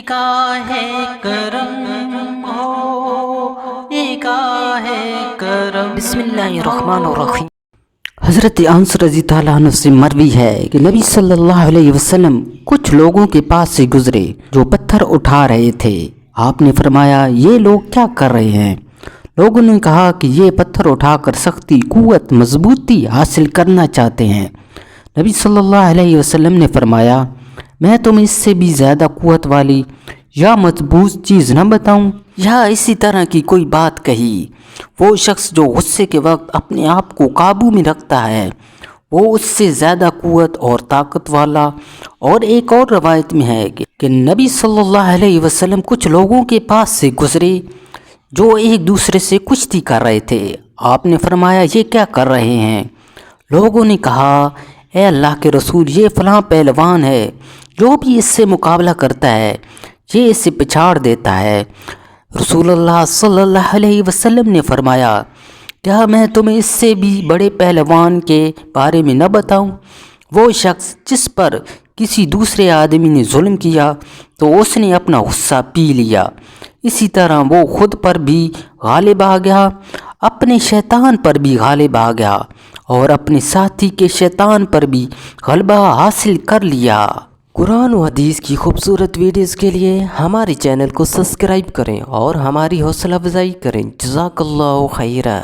نگاہ کرم ہو، نگاہ کرم۔ بسم اللہ الرحمن الرحیم۔ حضرت انس رضی اللہ عنہ سے مروی ہے کہ نبی صلی اللہ علیہ وسلم کچھ لوگوں کے پاس سے گزرے جو پتھر اٹھا رہے تھے۔ آپ نے فرمایا یہ لوگ کیا کر رہے ہیں؟ لوگوں نے کہا کہ یہ پتھر اٹھا کر سختی، قوت، مضبوطی حاصل کرنا چاہتے ہیں۔ نبی صلی اللہ علیہ وسلم نے فرمایا میں تمہیں اس سے بھی زیادہ قوت والی یا مضبوط چیز نہ بتاؤں؟ یا اسی طرح کی کوئی بات کہی۔ وہ شخص جو غصے کے وقت اپنے آپ کو قابو میں رکھتا ہے وہ اس سے زیادہ قوت اور طاقت والا۔ اور ایک اور روایت میں ہے کہ نبی صلی اللہ علیہ وسلم کچھ لوگوں کے پاس سے گزرے جو ایک دوسرے سے کشتی کر رہے تھے۔ آپ نے فرمایا یہ کیا کر رہے ہیں؟ لوگوں نے کہا اے اللہ کے رسول یہ فلاں پہلوان ہے، جو بھی اس سے مقابلہ کرتا ہے یہ اسے پچھاڑ دیتا ہے۔ رسول اللہ صلی اللہ علیہ وسلم نے فرمایا کیا میں تمہیں اس سے بھی بڑے پہلوان کے بارے میں نہ بتاؤں؟ وہ شخص جس پر کسی دوسرے آدمی نے ظلم کیا تو اس نے اپنا غصہ پی لیا، اسی طرح وہ خود پر بھی غالب آ گیا، اپنے شیطان پر بھی غالب آ گیا اور اپنے ساتھی کے شیطان پر بھی غلبہ حاصل کر لیا۔ قرآن و حدیث کی خوبصورت ویڈیوز کے لیے ہمارے چینل کو سبسکرائب کریں اور ہماری حوصلہ افزائی کریں۔ جزاک اللہ خیرہ۔